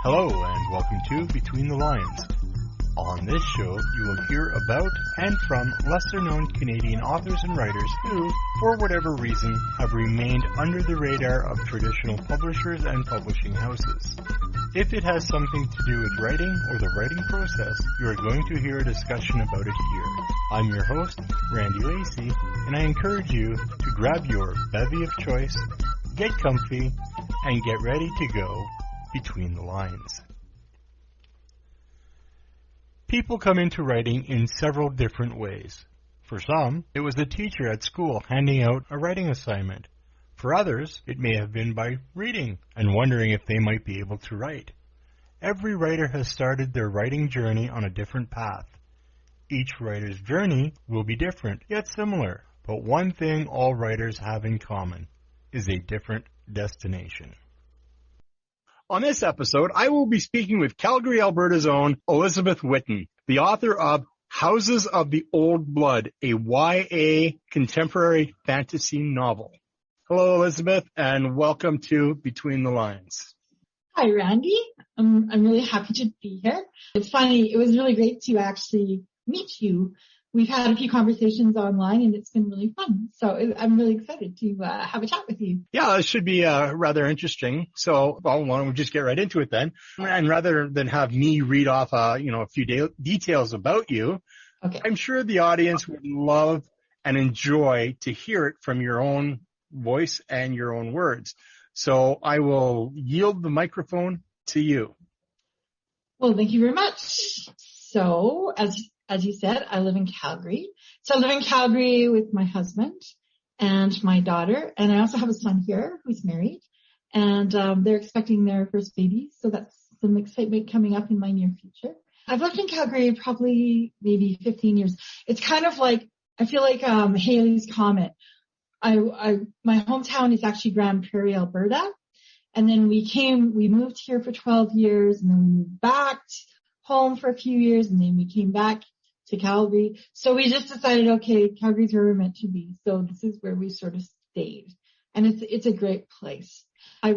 Hello and welcome to Between the Lines. On this show, you will hear about and from lesser-known Canadian authors and writers who, for whatever reason, have remained under the radar of traditional publishers and publishing houses. If it has something to do with writing or the writing process, you are going to hear a discussion about it here. I'm your host, Randy Lacey, and I encourage you to grab your bevy of choice, get comfy, and get ready to go between the lines. People come into writing in several different ways. For some, it was the teacher at school handing out a writing assignment. For others, it may have been by reading and wondering if they might be able to write. Every writer has started their writing journey on a different path. Each writer's journey will be different, yet similar. But one thing all writers have in common is a different destination. On this episode, I will be speaking with Calgary, Alberta's own Elizabeth Whitton, the author of Houses of the Old Blood, a YA contemporary fantasy novel. Hello, Elizabeth, and welcome to Between the Lines. Hi, Randy. I'm really happy to be here. It's funny. It was really great to actually meet you. We've had a few conversations online, and it's been really fun. So I'm really excited to have a chat with you. Yeah, it should be rather interesting. So, why don't we just get right into it then? And rather than have me read off, a few details about you, okay. I'm sure the audience would love and enjoy to hear it from your own voice and your own words. So I will yield the microphone to you. Well, thank you very much. So, as you said, I live in Calgary. So I live in Calgary with my husband and my daughter. And I also have a son here who's married. And they're expecting their first baby. So that's some excitement coming up in my near future. I've lived in Calgary probably maybe 15 years. It's kind of like, I feel like Halley's Comet. My hometown is actually Grand Prairie, Alberta. And then we moved here for 12 years. And then we moved back home for a few years. And then we came back to Calgary. So we just decided, okay, Calgary's where we're meant to be. So this is where we sort of stayed. And it's a great place. My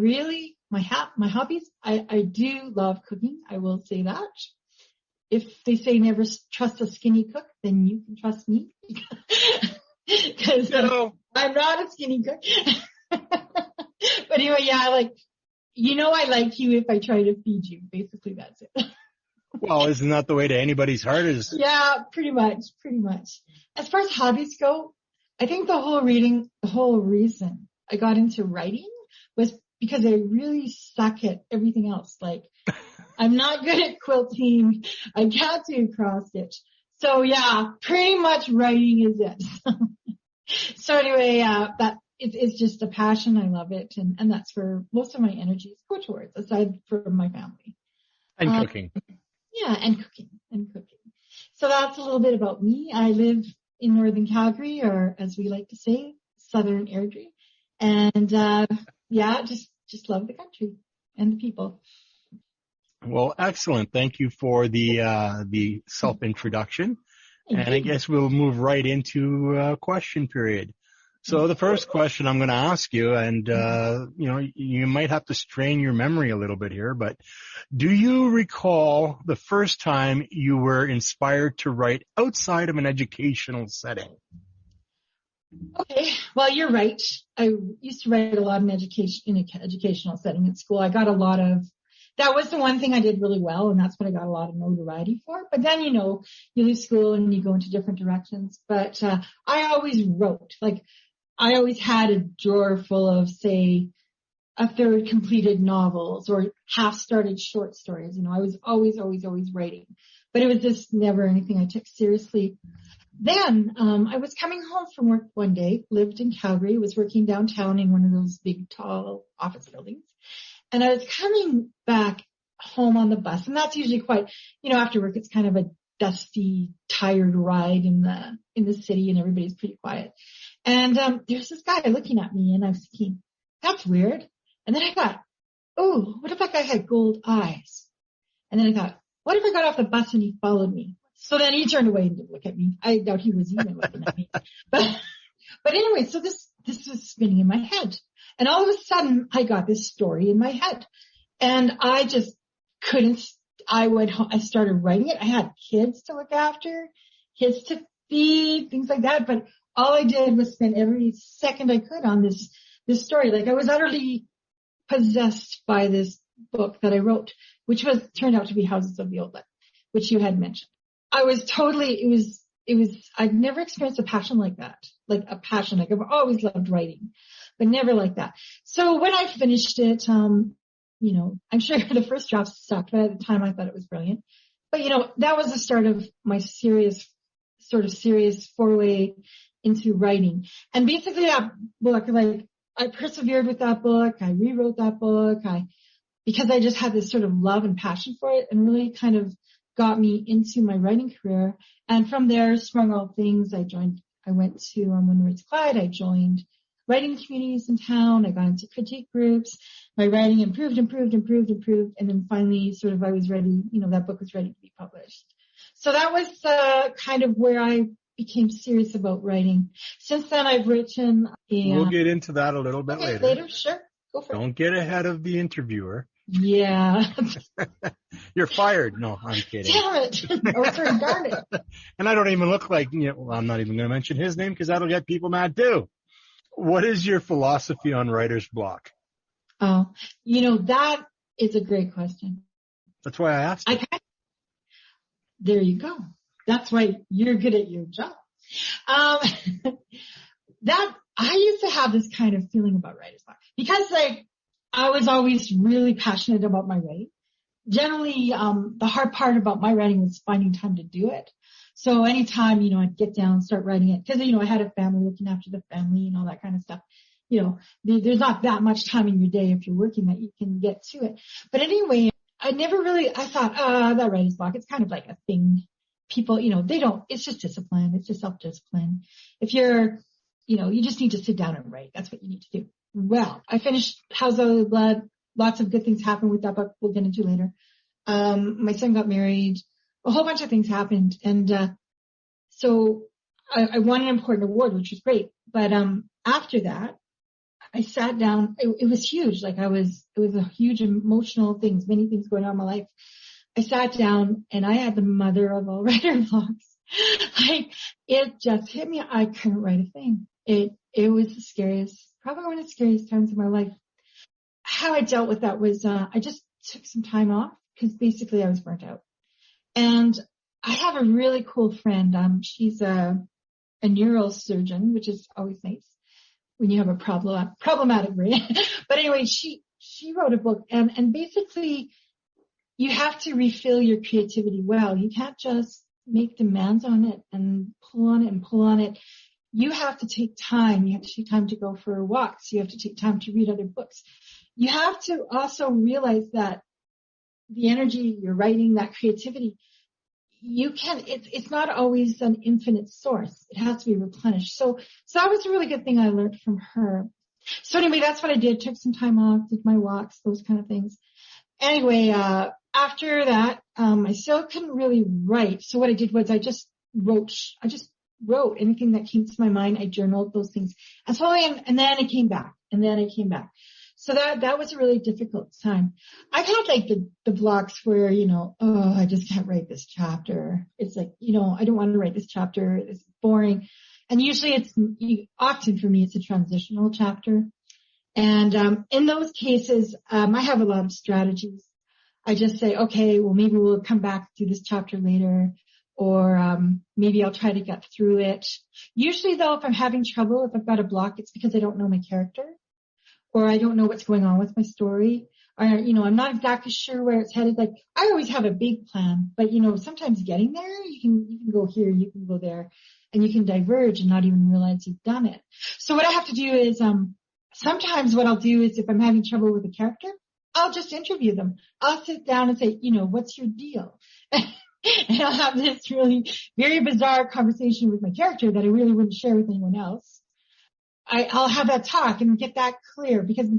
hobbies, I do love cooking. I will say that. If they say never trust a skinny cook, then you can trust me. Because I'm not a skinny cook. But anyway, yeah, I like you if I try to feed you. Basically, that's it. Well, isn't that the way to anybody's heart is? Yeah, pretty much. As far as hobbies go, I think the whole reason I got into writing was because I really suck at everything else. Like, I'm not good at quilting. I can't do cross stitch. So yeah, pretty much writing is it. So anyway, it's just a passion. I love it. And that's where most of my energies go towards, aside from my family. And cooking. Yeah, and cooking. So that's a little bit about me. I live in Northern Calgary, or as we like to say, Southern Airdrie. And just love the country and the people. Well, excellent. Thank you for the self-introduction. And I guess we'll move right into question period. So the first question I'm going to ask you, and you might have to strain your memory a little bit here, but do you recall the first time you were inspired to write outside of an educational setting? Okay, well, you're right. I used to write a lot in an educational setting at school. I got a lot of. That was the one thing I did really well, and that's what I got a lot of notoriety for. But then, you leave school and you go into different directions. But I always wrote. Like, I always had a drawer full of, say, a third completed novels or half-started short stories. I was always writing. But it was just never anything I took seriously. Then I was coming home from work one day, lived in Calgary, was working downtown in one of those big, tall office buildings. And I was coming back home on the bus, and that's usually quite, after work, it's kind of a dusty, tired ride in the city, and everybody's pretty quiet. And there's this guy looking at me, and I was thinking, that's weird. And then I thought, oh, what if that guy had gold eyes? And then I thought, what if I got off the bus and he followed me? So then he turned away and didn't look at me. I doubt he was even looking at me. But anyway, so this was spinning in my head. And all of a sudden, I got this story in my head. And I just I started writing it. I had kids to look after, kids to feed, things like that. But all I did was spend every second I could on this story. Like I was utterly possessed by this book that I wrote, which turned out to be Houses of the Old Land, which you had mentioned. I was totally, I've never experienced a passion like that. Like a passion, like I've always loved writing, but never like that. So when I finished it, I'm sure the first draft sucked, but at the time I thought it was brilliant. But that was the start of my serious foray into writing. And basically that book, like I persevered with that book. I rewrote that book. Because I just had this sort of love and passion for it and really kind of got me into my writing career. And from there sprung all things. I went to When Words Collide. I joined writing communities in town. I got into critique groups. My writing improved. And then finally I was ready, that book was ready to be published. So that was kind of where I became serious about writing. Since then I've written We'll get into that a little bit later. Later, sure. Go for it. Don't get ahead of the interviewer. Yeah. You're fired. No, I'm kidding. Damn it. Oh, sorry, darn it. And I don't even look like, I'm not even going to mention his name because that'll get people mad too. What is your philosophy on writer's block? Oh, that is a great question. That's why I asked. There you go. That's why you're good at your job. That I used to have this kind of feeling about writer's block because I was always really passionate about my writing. Generally, the hard part about my writing was finding time to do it. So anytime, I'd get down and start writing it because, I had a family, looking after the family and all that kind of stuff. There's not that much time in your day if you're working that you can get to it. But anyway, I thought, that writer's block, it's kind of like a thing. People, it's just discipline. It's just self-discipline. If you're, you just need to sit down and write. That's what you need to do. Well, I finished House of the Blood. Lots of good things happened with that book. We'll get into later. My son got married. A whole bunch of things happened. And, so I won an important award, which was great. But, after that, I sat down. It was huge. It was a huge emotional things, many things going on in my life. I sat down and I had the mother of all writer blocks. It just hit me. I couldn't write a thing. It was the scariest, probably one of the scariest times of my life. How I dealt with that was, I just took some time off because basically I was burnt out. And I have a really cool friend. She's a neurosurgeon, which is always nice when you have a problematic brain. But anyway, she wrote a book and basically you have to refill your creativity well. You can't just make demands on it and pull on it. You have to take time. You have to take time to go for walks. You have to take time to read other books. You have to also realize that the energy you're writing, that creativity, it's not always an infinite source. It has to be replenished. So that was a really good thing I learned from her. So anyway, that's what I did. Took some time off, did my walks, those kind of things. Anyway, after that, I still couldn't really write. So what I did was I just wrote anything that came to my mind. I journaled those things. And then it came back. So that was a really difficult time. I've had the blocks where, I just can't write this chapter. It's I don't want to write this chapter. It's boring. And usually often for me, it's a transitional chapter. And, in those cases, I have a lot of strategies. I just say, okay, well, maybe we'll come back to this chapter later. Or, maybe I'll try to get through it. Usually though, if I'm having trouble, if I've got a block, it's because I don't know my character. Or I don't know what's going on with my story, or, I'm not exactly sure where it's headed. I always have a big plan, but, sometimes getting there, you can go here, you can go there, and you can diverge and not even realize you've done it. So what I have to do is, sometimes what I'll do is if I'm having trouble with a character, I'll just interview them. I'll sit down and say, what's your deal? And I'll have this really very bizarre conversation with my character that I really wouldn't share with anyone else. I'll have that talk and get that clear because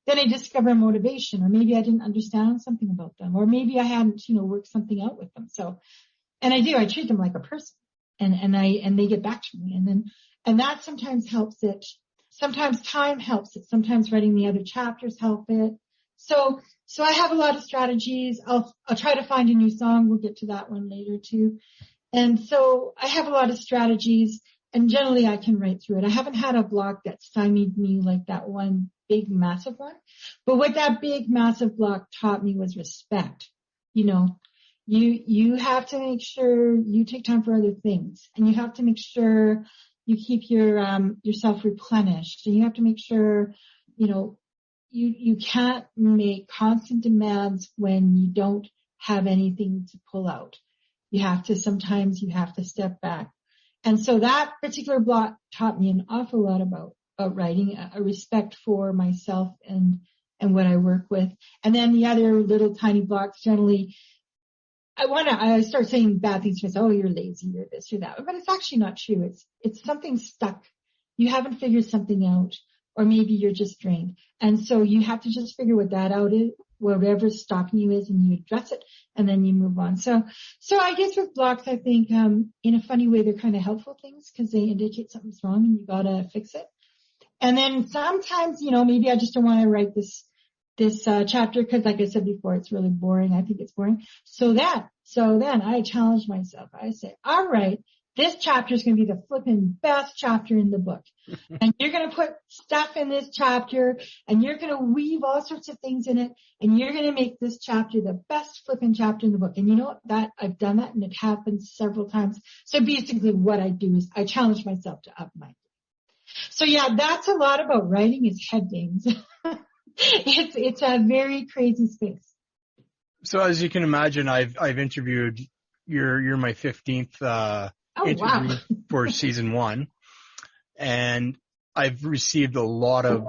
then I discover motivation, or maybe I didn't understand something about them, or maybe I hadn't, worked something out with them. So, and I treat them like a person and they get back to me. And that sometimes helps it. Sometimes time helps it. Sometimes writing the other chapters help it. So I have a lot of strategies. I'll try to find a new song. We'll get to that one later too. And so I have a lot of strategies, and generally I can write through it. I haven't had a block that stymied me like that one big massive one. But what that big massive block taught me was respect. You know, you have to make sure you take time for other things, and you have to make sure you keep yourself replenished, and you have to make sure, you know, you can't make constant demands when you don't have anything to pull out. Sometimes you have to step back. And so that particular block taught me an awful lot about writing, a respect for myself and what I work with. And then the other little tiny blocks, generally, I start saying bad things to myself. Oh, you're lazy, you're this, you're that. But it's actually not true. It's something stuck. You haven't figured something out, or maybe you're just drained. And so you have to just figure what that out is, whatever's stopping you is, and you address it, and then you move on. So I guess with blocks, I think, in a funny way, they're kind of helpful things because they indicate something's wrong and you gotta fix it. And then sometimes, you know, maybe I just don't want to write this chapter because, like I said before, it's really boring. I think it's boring. So then I challenge myself. I say, all right, this chapter is going to be the flipping best chapter in the book. And you're going to put stuff in this chapter, and you're going to weave all sorts of things in it, and you're going to make this chapter the best flipping chapter in the book. And you know what? That I've done that, and it happens several times. So basically what I do is I challenge myself to up my game. So yeah, that's a lot about writing is head games. It's a very crazy space. So as you can imagine, I've interviewed, you're my 15th, interview for season 1. And I've received a lot of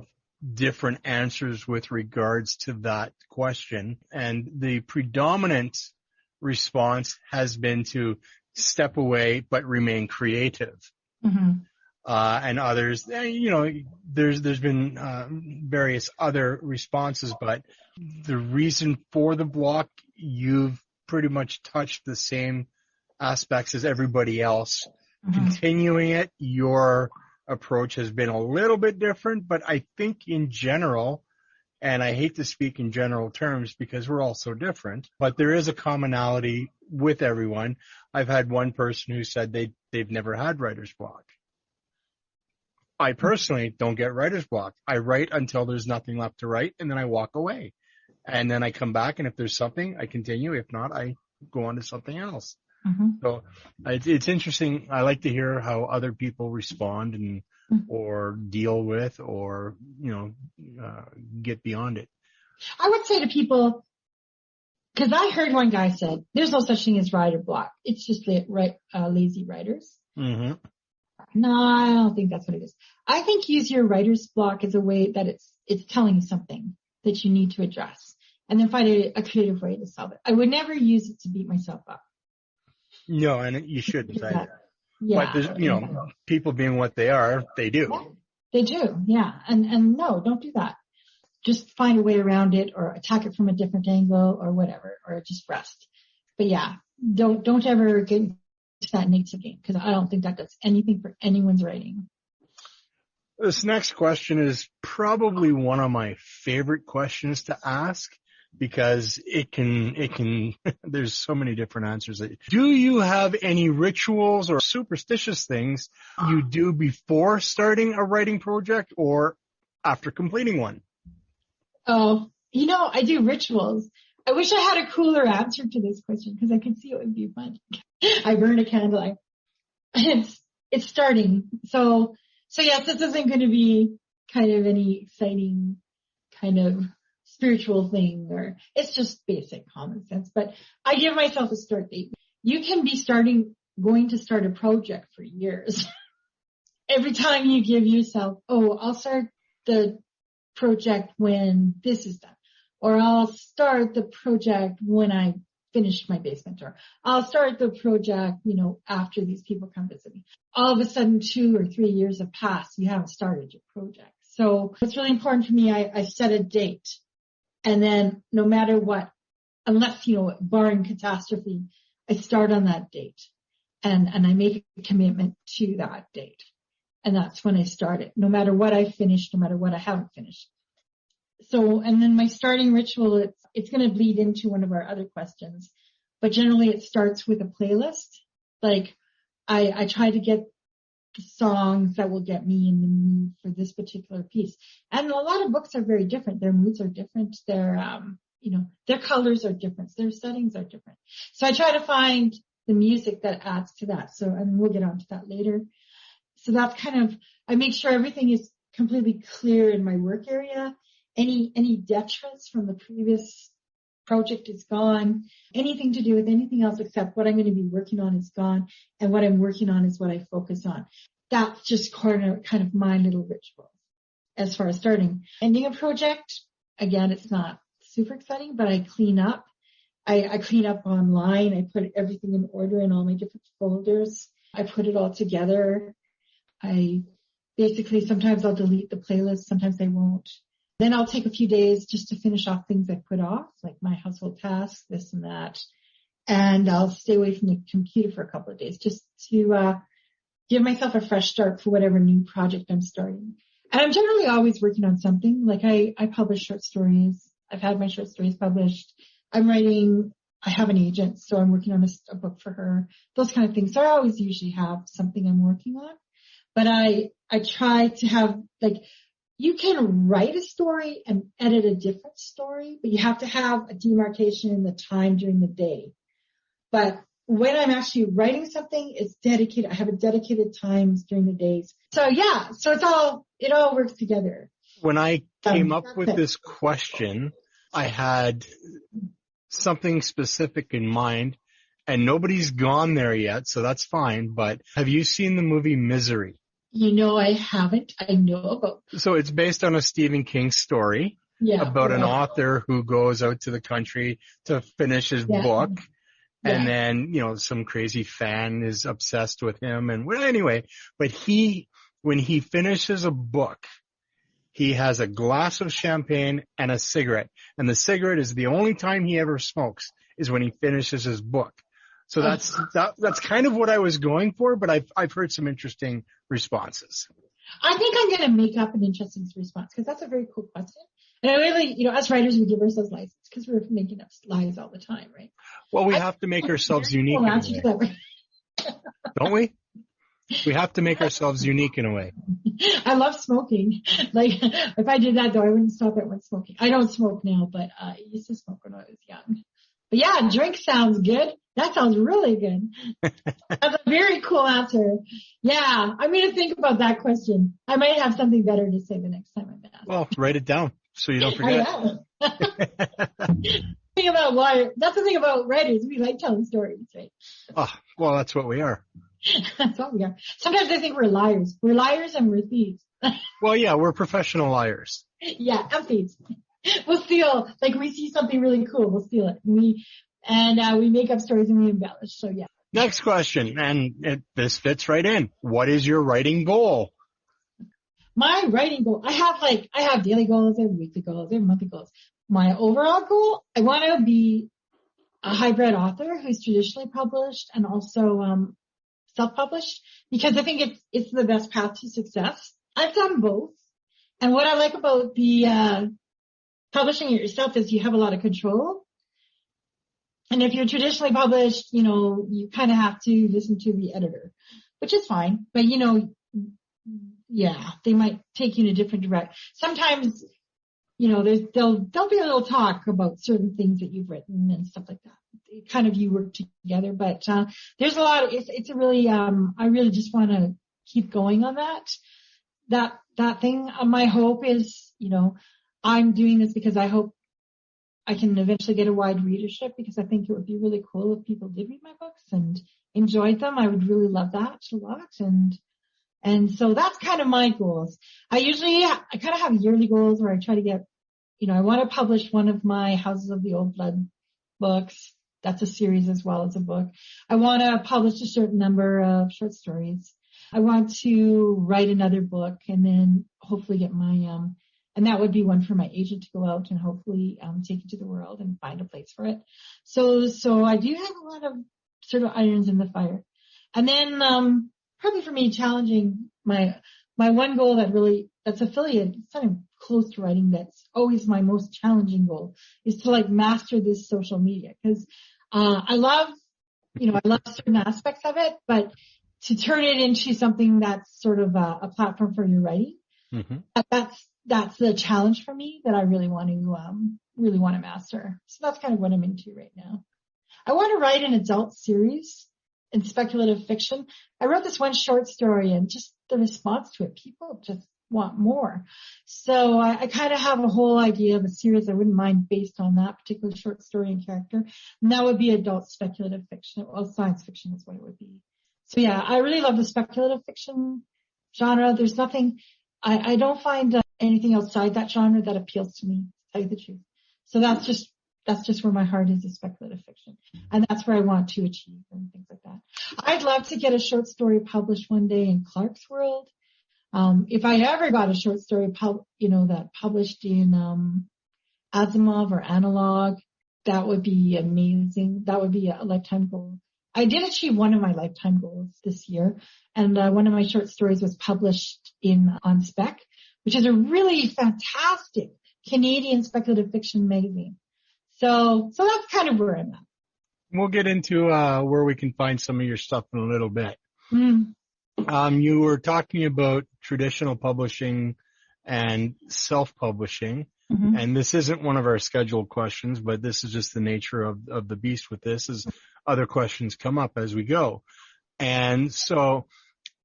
different answers with regards to that question. And the predominant response has been to step away, but remain creative. Mm-hmm. And others, you know, there's been various other responses, but the reason for the block, you've pretty much touched the same aspects as everybody else. Mm-hmm. Continuing it, your approach has been a little bit different, but I think in general, and I hate to speak in general terms because we're all so different, but there is a commonality with everyone. I've had one person who said they've never had writer's block. I personally don't get writer's block. I write until there's nothing left to write, and then I walk away. And then I come back, and if there's something, I continue. If not, I go on to something else. Mm-hmm. So it's interesting. I like to hear how other people respond and or deal with or, you know, get beyond it. I would say to people, because I heard one guy said, there's no such thing as writer block. It's just lazy writers. Mm-hmm. No, I don't think that's what it is. I think use your writer's block as a way that it's telling you something that you need to address, and then find a creative way to solve it. I would never use it to beat myself up. No, and you shouldn't say that. Yeah. But there's, you know, people being what they are, they do. Yeah, they do, yeah. And no, don't do that. Just find a way around it or attack it from a different angle or whatever, or just rest. But yeah, don't ever get to that negative game because I don't think that does anything for anyone's writing. This next question is probably one of my favorite questions to ask because it can there's so many different answers. Do you have any rituals or superstitious things you do before starting a writing project or after completing one? Oh, you know, I do rituals. I wish I had a cooler answer to this question because I could see it would be fun. I burn a candle. It's starting. So yes, this isn't going to be kind of any exciting kind of spiritual thing, or it's just basic common sense. But I give myself a start date. You can be going to start a project for years. Every time you give yourself, I'll start the project when this is done. Or I'll start the project when I finish my basement, or I'll start the project, you know, after these people come visit me. All of a sudden, 2 or 3 years have passed. You haven't started your project. So it's really important for me. I set a date, and then no matter what, unless, you know, barring catastrophe, I start on that date, and I make a commitment to that date. And that's when I start it, no matter what I finish, no matter what I haven't finished. So, and then my starting ritual, it's going to bleed into one of our other questions, but generally it starts with a playlist. Like I try to get the songs that will get me in the mood for this particular piece. And a lot of books are very different. Their moods are different. Their colors are different. Their settings are different. So I try to find the music that adds to that. So, and we'll get onto that later. So that's kind of, I make sure everything is completely clear in my work area. Any detriments from the previous project is gone. Anything to do with anything else except what I'm going to be working on is gone. And what I'm working on is what I focus on. That's just kind of my little ritual as far as starting. Ending a project, again, it's not super exciting, but I clean up. I clean up online. I put everything in order in all my different folders. I put it all together. Sometimes I'll delete the playlist. Sometimes I won't. Then I'll take a few days just to finish off things I put off, like my household tasks, this and that. And I'll stay away from the computer for a couple of days just to give myself a fresh start for whatever new project I'm starting. And I'm generally always working on something. Like I publish short stories. I've had my short stories published. I have an agent, so I'm working on a book for her, those kind of things. So I always usually have something I'm working on. But I try to have, like, you can write a story and edit a different story, but you have to have a demarcation in the time during the day. But when I'm actually writing something, it's dedicated. I have a dedicated times during the days. So yeah, so it all works together. When I came up with this question, I had something specific in mind, and nobody's gone there yet, so that's fine. But have you seen the movie Misery? I haven't. I know about. So it's based on a Stephen King story about an author who goes out to the country to finish his book. And then, some crazy fan is obsessed with him. And anyway, but when he finishes a book, he has a glass of champagne and a cigarette. And the cigarette is the only time he ever smokes is when he finishes his book. So that's kind of what I was going for, but I've heard some interesting responses. I think I'm going to make up an interesting response because that's a very cool question. And I really, as writers, we give ourselves lies because we're making up lies all the time, right? Well, we have to make ourselves unique in a way. Don't we? We have to make ourselves unique in a way. I love smoking. Like, if I did that, though, I wouldn't stop at one smoking. I don't smoke now, but I used to smoke when I was young. But yeah, drink sounds good. That sounds really good. That's a very cool answer. Yeah, I'm going to think about that question. I might have something better to say the next time I'm asked. Well, write it down so you don't forget. That's the thing about writers. We like telling stories, right? Oh, well, that's what we are. That's what we are. Sometimes I think we're liars. We're liars and we're thieves. Well, yeah, we're professional liars. Yeah, and thieves. We'll steal, like we see something really cool, we'll steal it. We make up stories and we embellish. So yeah. Next question, and this fits right in. What is your writing goal? My writing goal, I have daily goals, I have weekly goals, I have monthly goals. My overall goal, I want to be a hybrid author who's traditionally published and also self-published because I think it's the best path to success. I've done both. And what I like about the publishing it yourself is you have a lot of control. And if you're traditionally published, you kind of have to listen to the editor, which is fine. But, they might take you in a different direction. Sometimes, there'll be a little talk about certain things that you've written and stuff like that. Kind of you work together, but there's a lot. It's a really, I really just want to keep going on that thing. My hope is, I'm doing this because I hope I can eventually get a wide readership because I think it would be really cool if people did read my books and enjoyed them. I would really love that a lot. And so that's kind of my goals. I kind of have yearly goals where I try to get, I want to publish one of my Houses of the Old Blood books. That's a series as well as a book. I want to publish a certain number of short stories. I want to write another book and then hopefully get my, and that would be one for my agent to go out and hopefully take it to the world and find a place for it. So I do have a lot of sort of irons in the fire. And then probably for me challenging my one goal that's affiliated, it's not even close to writing. That's always my most challenging goal, is to like master this social media. Cause, I love certain aspects of it, but to turn it into something that's sort of a platform for your writing, that's the challenge for me that I really want to master. So that's kind of what I'm into right now. I want to write an adult series in speculative fiction. I wrote this one short story, and just the response to it, people just want more. So I kind of have a whole idea of a series I wouldn't mind based on that particular short story and character. And that would be adult speculative fiction. Well, science fiction is what it would be. So yeah, I really love the speculative fiction genre. There's nothing, I don't find anything outside that genre that appeals to me, to tell you the truth. So that's just where my heart is speculative fiction. And that's where I want to achieve and things like that. I'd love to get a short story published one day in Clark's World. If I ever got a short story that published in Asimov or Analog, that would be amazing. That would be a lifetime goal. I did achieve one of my lifetime goals this year, and one of my short stories was published on Spec, which is a really fantastic Canadian speculative fiction magazine. So that's kind of where I'm at. We'll get into where we can find some of your stuff in a little bit. You were talking about traditional publishing and self-publishing, and this isn't one of our scheduled questions, but this is just the nature of the beast with this, is other questions come up as we go. And so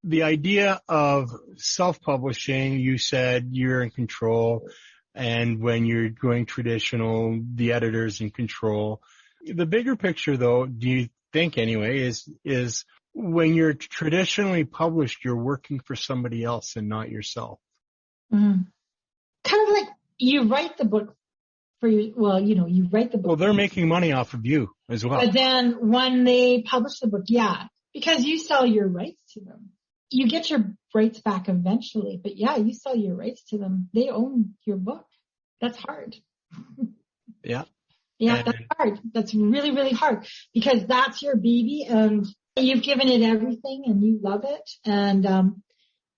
the idea of self-publishing, you said you're in control, and when you're going traditional, the editor's in control. The bigger picture, though, do you think anyway, is when you're traditionally published, you're working for somebody else and not yourself. Kind of like you write the book you write the book. Well, they're making money off of you as well. But then when they publish the book, because you sell your rights to them. You get your rights back eventually, but you sell your rights to them. They own your book. That's hard. Yeah. Yeah, that's hard. That's really, really hard, because that's your baby and you've given it everything and you love it, and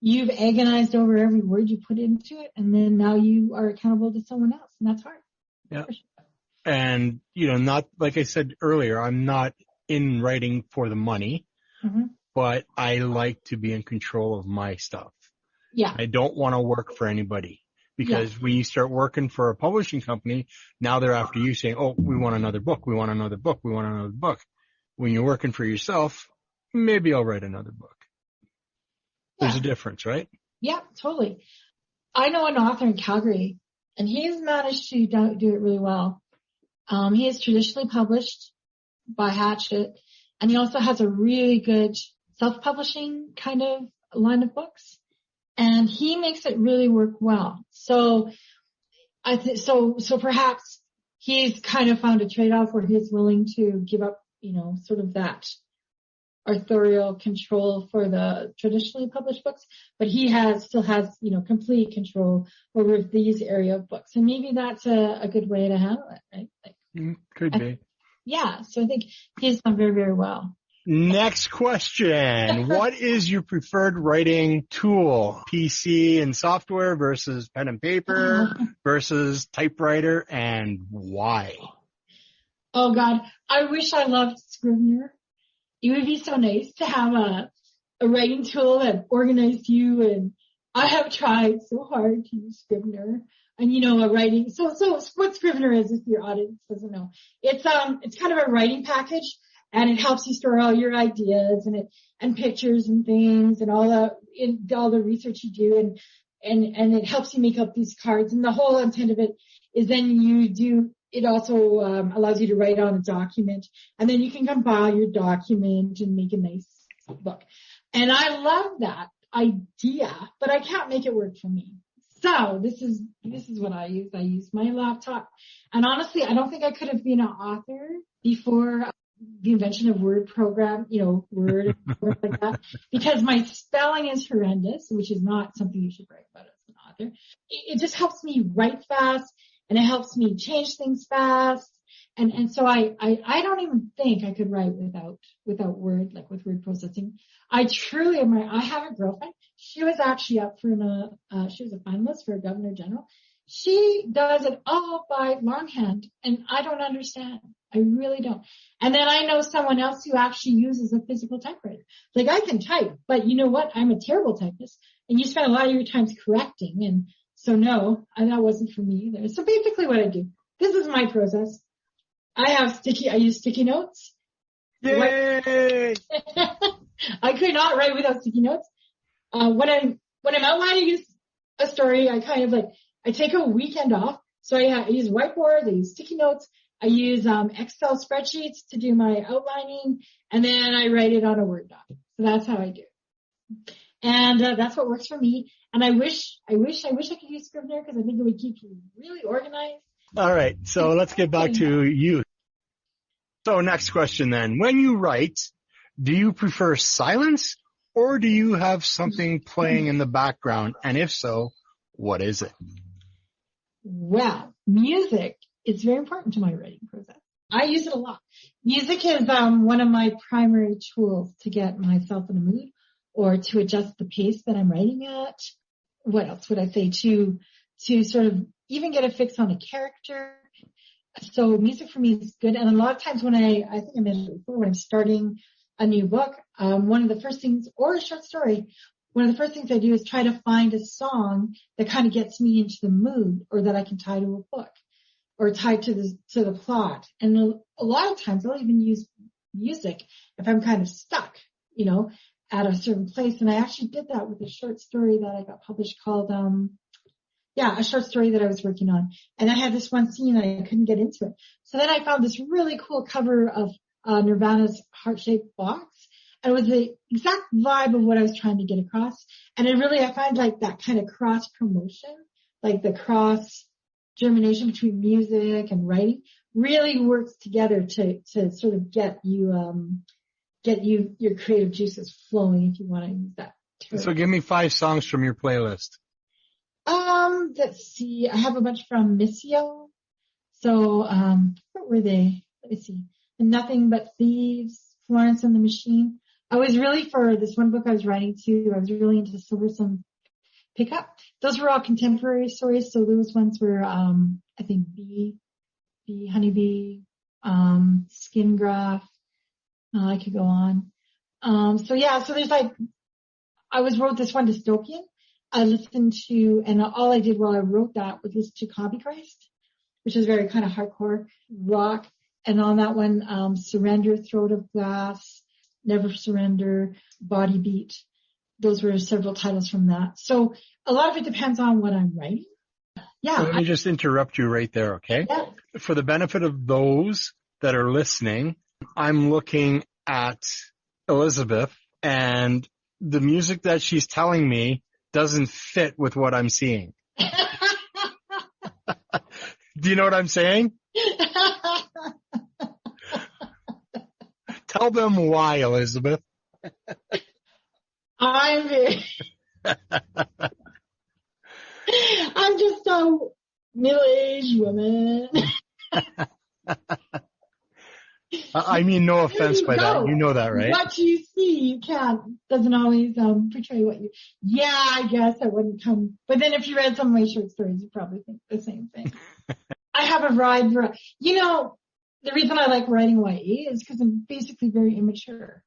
you've agonized over every word you put into it, and then now you are accountable to someone else, and that's hard. Yeah. And, not, like I said earlier, I'm not in writing for the money, but I like to be in control of my stuff. Yeah. I don't want to work for anybody. Because when you start working for a publishing company, now they're after you saying, oh, we want another book, we want another book, we want another book. When you're working for yourself, maybe I'll write another book. There's a difference, right? Yeah, totally. I know an author in Calgary, and he's managed to do it really well. He is traditionally published by Hachette, and he also has a really good self-publishing kind of line of books. And he makes it really work well. So so perhaps he's kind of found a trade-off where he's willing to give up, sort of that authorial control for the traditionally published books, but he still has, complete control over these area of books. And maybe that's a good way to handle it, right? Could be. Yeah. So I think he's done very, very well. Next question. What is your preferred writing tool? PC and software versus pen and paper versus typewriter, and why? Oh God, I wish I loved Scrivener. It would be so nice to have a writing tool that organized you, and I have tried so hard to use Scrivener. And a writing, so what Scrivener is, if your audience doesn't know, it's kind of a writing package. And it helps you store all your ideas and pictures and things and all the research you do, and it helps you make up these cards. And the whole intent of it is then it also allows you to write on a document, and then you can compile your document and make a nice book. And I love that idea, but I can't make it work for me. So this is what I use. I use my laptop, and honestly, I don't think I could have been an author before the invention of Word program, Word and work like that, because my spelling is horrendous, which is not something you should write about as an author. It just helps me write fast, and it helps me change things fast. And so I don't even think I could write without Word, like with word processing. I truly admire. I have a girlfriend. She was actually up for she was a finalist for a Governor General. She does it all by longhand, and I don't understand. I really don't. And then I know someone else who actually uses a physical typewriter. Like, I can type, but you know what? I'm a terrible typist, and you spend a lot of your time correcting, and so no, that wasn't for me either. So basically what I do, this is my process. I use sticky notes. Yay! I could not write without sticky notes. When I'm outlining a story, I take a weekend off. So I use whiteboards, I use sticky notes, I use Excel spreadsheets to do my outlining, and then I write it on a Word doc. So that's how I do it. And that's what works for me. And I wish I could use Scrivener, because I think it would keep you really organized. All right, so let's get back to you. So next question then. When you write, do you prefer silence, or do you have something playing in the background? And if so, what is it? Well, music is very important to my writing process. I use it a lot. Music is one of my primary tools to get myself in a mood, or to adjust the pace that I'm writing at. What else would I say? To sort of even get a fix on a character. So music for me is good. And a lot of times when I think I mentioned it before, when I'm starting a new book, one of the first things, or a short story, one of the first things I do is try to find a song that kind of gets me into the mood, or that I can tie to a book, or tie to the plot. And a lot of times I'll even use music if I'm kind of stuck, at a certain place. And I actually did that with a short story that I got published called, a short story that I was working on. And I had this one scene and I couldn't get into it. So then I found this really cool cover of Nirvana's Heart-Shaped Box. And it was the exact vibe of what I was trying to get across. And I find like that kind of cross promotion, like the cross germination between music and writing, really works together to sort of get you your creative juices flowing, if you want to use that term. So give me 5 songs from your playlist. Let's see. I have a bunch from Missio. So, what were they? Let me see. Nothing But Thieves, Florence and the Machine. I was really, for this one book I was writing to, I was really into Silverson Pickup. Those were all contemporary stories. So those ones were, I think Bee, Honeybee, Skin Graph. I could go on. So there's wrote this one dystopian. I listened to, and all I did while I wrote that was listen to Copy Christ, which is very kind of hardcore rock. And on that one, Surrender, Throat of Glass, Never Surrender, Body Beat. Those were several titles from that. So a lot of it depends on what I'm writing. Yeah. So let me just interrupt you right there, okay? Yeah. For the benefit of those that are listening, I'm looking at Elizabeth, and the music that she's telling me doesn't fit with what I'm seeing. Do you know what I'm saying? Tell them why, Elizabeth. I'm just a middle-aged woman. I mean, no offense by that. You know that, right? What you see, doesn't always portray what you. Yeah, I guess I wouldn't come. But then if you read some of my short stories, you probably think the same thing. I have a wide variety. The reason I like writing YA is because I'm basically very immature.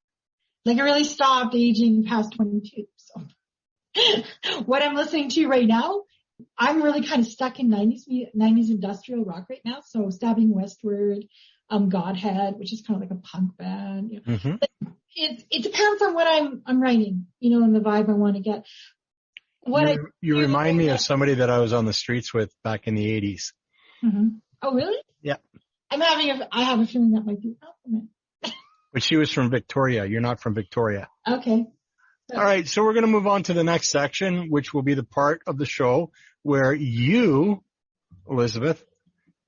Like, I really stopped aging past 22. So what I'm listening to right now, I'm really kind of stuck in 90s industrial rock right now. So Stabbing Westward, Godhead, which is kind of like a punk band. Mm-hmm. It depends on what I'm writing, and the vibe I want to get. You remind me of somebody that I was on the streets with back in the 80s. Mm-hmm. Oh, really? Yeah. I have a feeling that might be a compliment. But she was from Victoria. You're not from Victoria. Okay. All right. So we're going to move on to the next section, which will be the part of the show where you, Elizabeth,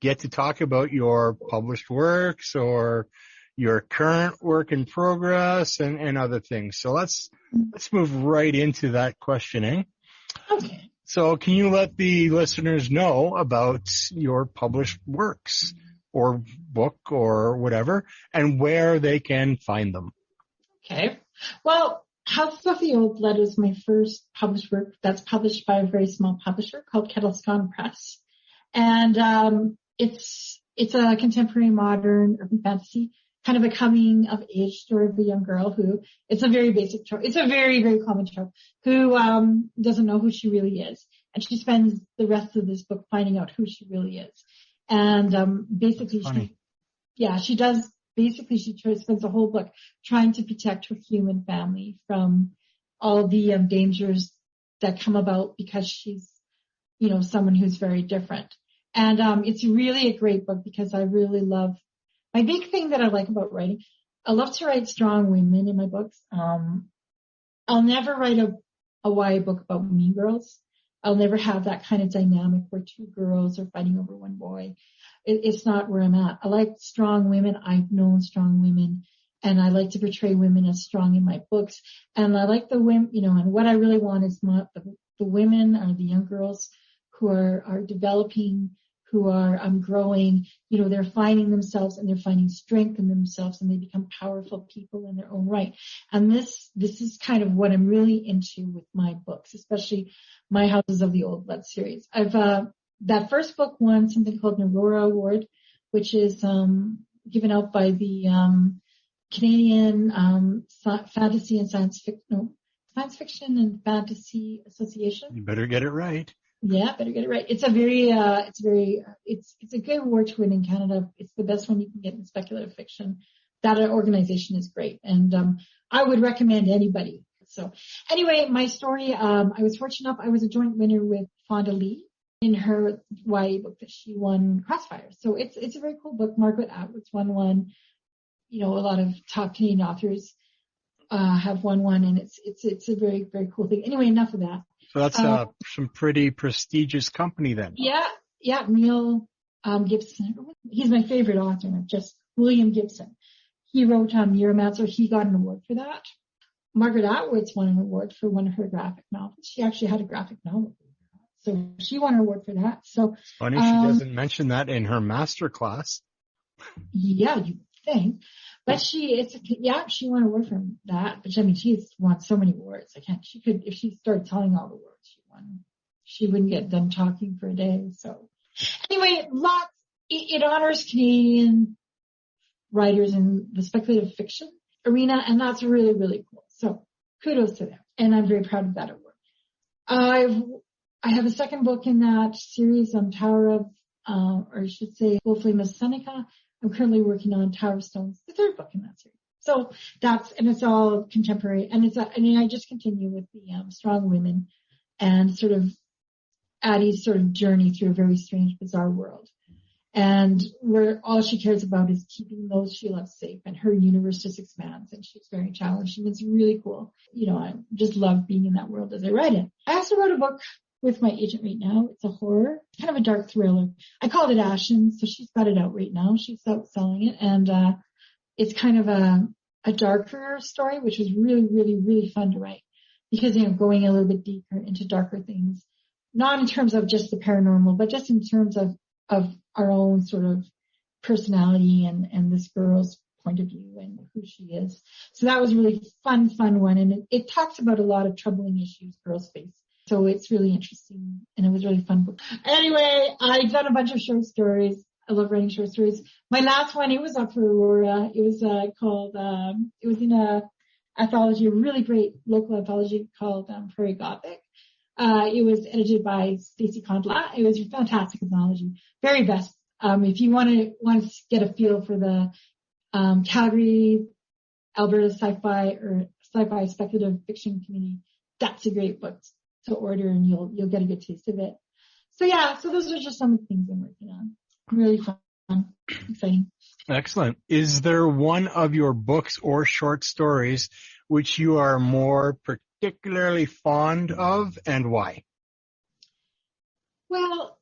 get to talk about your published works or your current work in progress and other things. So let's move right into that questioning. Okay. So can you let the listeners know about your published works or book or whatever and where they can find them? Okay. Well, House of the Old Blood is my first published work that's published by a very small publisher called Kettlescon Press. And it's a contemporary modern urban fantasy, kind of a coming of age story of a young girl who, it's a very basic trope. It's a very, very common trope, who doesn't know who she really is. And she spends the rest of this book finding out who she really is. And basically she does. Basically, she spends the whole book trying to protect her human family from all the dangers that come about because she's, someone who's very different. And it's really a great book because I really love, my big thing that I like about writing, I love to write strong women in my books. I'll never write a YA book about mean girls. I'll never have that kind of dynamic where two girls are fighting over one boy. It's not where I'm at. I like strong women. I've known strong women, and I like to portray women as strong in my books. And I like the women, and what I really want is the women or the young girls who are developing, who are growing. They're finding themselves and they're finding strength in themselves, and they become powerful people in their own right. And this is kind of what I'm really into with my books, especially my Houses of the Old Blood series. That first book won something called an Aurora Award, which is given out by the Canadian Fantasy and Science Fiction and Fantasy Association. You better get it right. Yeah, better get it right. It's a good award to win in Canada. It's the best one you can get in speculative fiction. That organization is great, and I would recommend anybody. So anyway, my story, I was fortunate enough, I was a joint winner with Fonda Lee in her YA book that she won, Crossfire. So it's a very cool book. Margaret Atwood's won one. A lot of top Canadian authors have won one, and it's a very, very cool thing. Anyway, enough of that. So that's some pretty prestigious company then. Yeah, Neil Gibson. He's my favorite author, William Gibson. He wrote Neuromancer. He got an award for that. Margaret Atwood's won an award for one of her graphic novels. She actually had a graphic novel. So she won an award for that. So it's funny she doesn't mention that in her master class. Yeah, you think. But she won an award for that. But she's won so many awards. If she started telling all the awards she won, she wouldn't get done talking for a day. So anyway, it honors Canadian writers in the speculative fiction arena, and that's really, really cool. So kudos to them. And I'm very proud of that award. I have a second book in that series on Tower of, or I should say, Full Flame of Seneca. I'm currently working on Tower of Stones, the third book in that series. So it's all contemporary, and I just continue with the strong women and sort of Addie's sort of journey through a very strange, bizarre world. And where all she cares about is keeping those she loves safe, and her universe just expands, and she's very challenged, and it's really cool. I just love being in that world as I write it. I also wrote a book with my agent right now. It's a horror, kind of a dark thriller. I called it Ashen, so she's got it out right now. She's out selling it, and it's kind of a darker story, which was really, really, really fun to write because, going a little bit deeper into darker things, not in terms of just the paranormal, but just in terms of our own sort of personality and this girl's point of view and who she is. So that was a really fun one, and it talks about a lot of troubling issues girls face. So it's really interesting, and it was a really fun book. Anyway, I've done a bunch of short stories. I love writing short stories. My last one, it was up for Aurora. It was called, it was in a anthology, a really great local anthology called Prairie Gothic. It was edited by Stacey Condla. It was a fantastic anthology. Very best. If you want to get a feel for the Calgary, Alberta sci-fi speculative fiction community, that's a great book to order, and you'll get a good taste of it. So those are just some of the things I'm working on. Really fun, exciting. Excellent. Is there one of your books or short stories which you are more particularly fond of, and why? Well,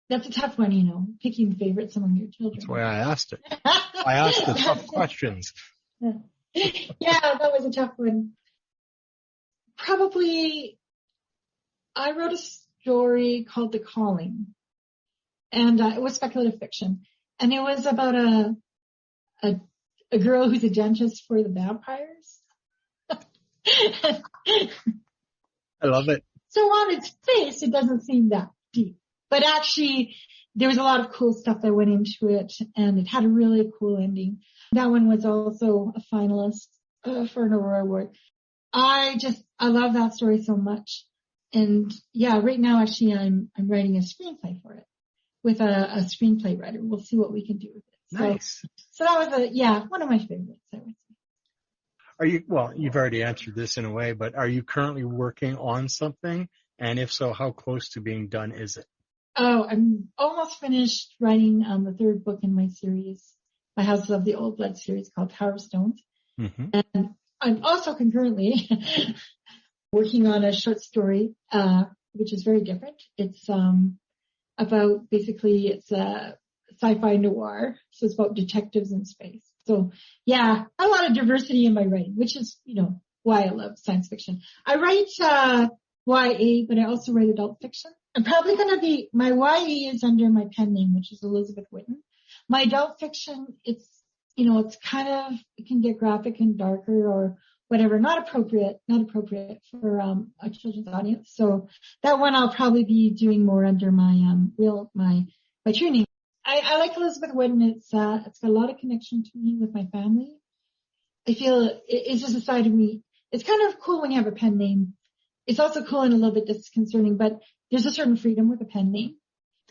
that's a tough one, picking favorites among your children. That's why I asked it. I asked the tough questions. Yeah, that was a tough one. Probably, I wrote a story called The Calling, and it was speculative fiction, and it was about a girl who's a dentist for the vampires. I love it. So on its face, it doesn't seem that deep, but actually, there was a lot of cool stuff that went into it, and it had a really cool ending. That one was also a finalist for an Aurora Award. I love that story so much. And yeah, right now actually I'm writing a screenplay for it with a screenplay writer. We'll see what we can do with it. Nice. So that was one of my favorites, I would say. You've already answered this in a way, but are you currently working on something? And if so, how close to being done is it? Oh, I'm almost finished writing the third book in my series, my Houses of the Old Blood series called Tower of Stones. Mm-hmm. And I'm also concurrently working on a short story, which is very different. It's about basically it's a sci-fi noir, so it's about detectives in space. So yeah, a lot of diversity in my writing, which is why I love science fiction. I write YA, but I also write adult fiction. I'm probably going to be my YA is under my pen name, which is Elizabeth Whitton. My adult fiction, it's it can get graphic and darker or whatever, not appropriate for a children's audience. So that one I'll probably be doing more under my my true name. I like Elizabeth Whitton. It's got a lot of connection to me with my family. I feel it's just a side of me. It's kind of cool when you have a pen name. It's also cool and a little bit disconcerting, but there's a certain freedom with a pen name.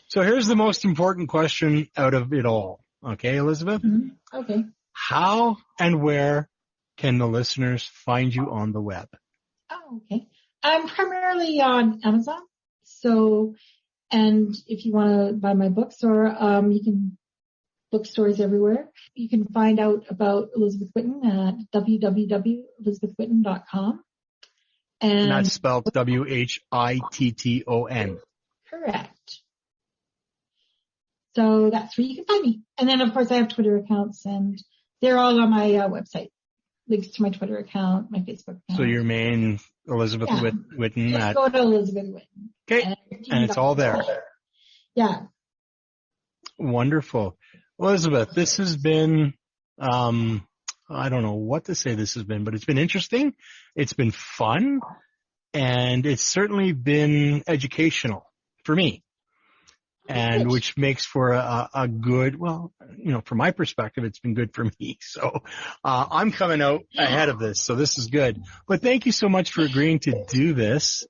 So here's the most important question out of it all. Okay, Elizabeth? Mm-hmm. Okay. How and where can the listeners find you on the web? Oh, okay. I'm primarily on Amazon. So, and if you want to buy my books or you can bookstores everywhere. You can find out about Elizabeth Whitton at www.elizabethwhitton.com. And that's spelled Whitton. Correct. So that's where you can find me. And then, of course, I have Twitter accounts, and they're all on my website. Links to my Twitter account, my Facebook account. So your main Elizabeth Whitton. Just go to Elizabeth Whitton. Okay. And it's all there. Yeah. Wonderful. Elizabeth, this has been, I don't know what to say this has been, but it's been interesting. It's been fun. And it's certainly been educational for me. And which makes for a good, from my perspective, it's been good for me. So, I'm coming out ahead of this. So this is good. But thank you so much for agreeing to do this.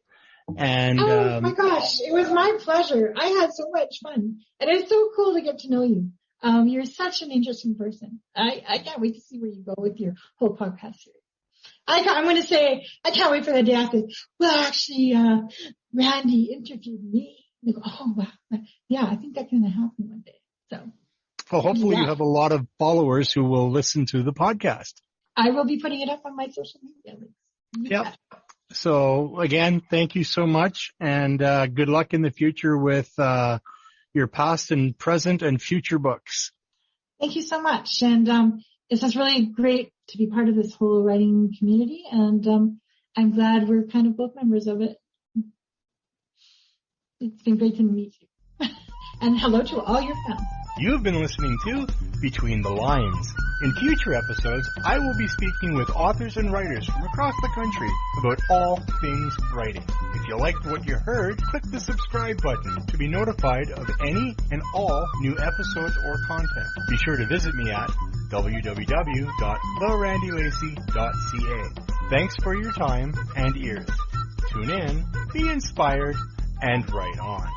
And, oh my gosh, it was my pleasure. I had so much fun, and it's so cool to get to know you. You're such an interesting person. I can't wait to see where you go with your whole podcast series. I'm going to say, I can't wait for the day after. Well, actually, Randy interviewed me. They go, oh, wow. Yeah, I think that's going to happen one day. So. Well, hopefully you have a lot of followers who will listen to the podcast. I will be putting it up on my social media links. Yep. So again, thank you so much, and good luck in the future with your past and present and future books. Thank you so much. And this is really great to be part of this whole writing community, and I'm glad we're kind of both members of it. It's been great to meet you. And hello to all your fans. You've been listening to Between the Lines. In future episodes, I will be speaking with authors and writers from across the country about all things writing. If you liked what you heard, click the subscribe button to be notified of any and all new episodes or content. Be sure to visit me at www.therandylacey.ca. Thanks for your time and ears. Tune in, be inspired, and write on.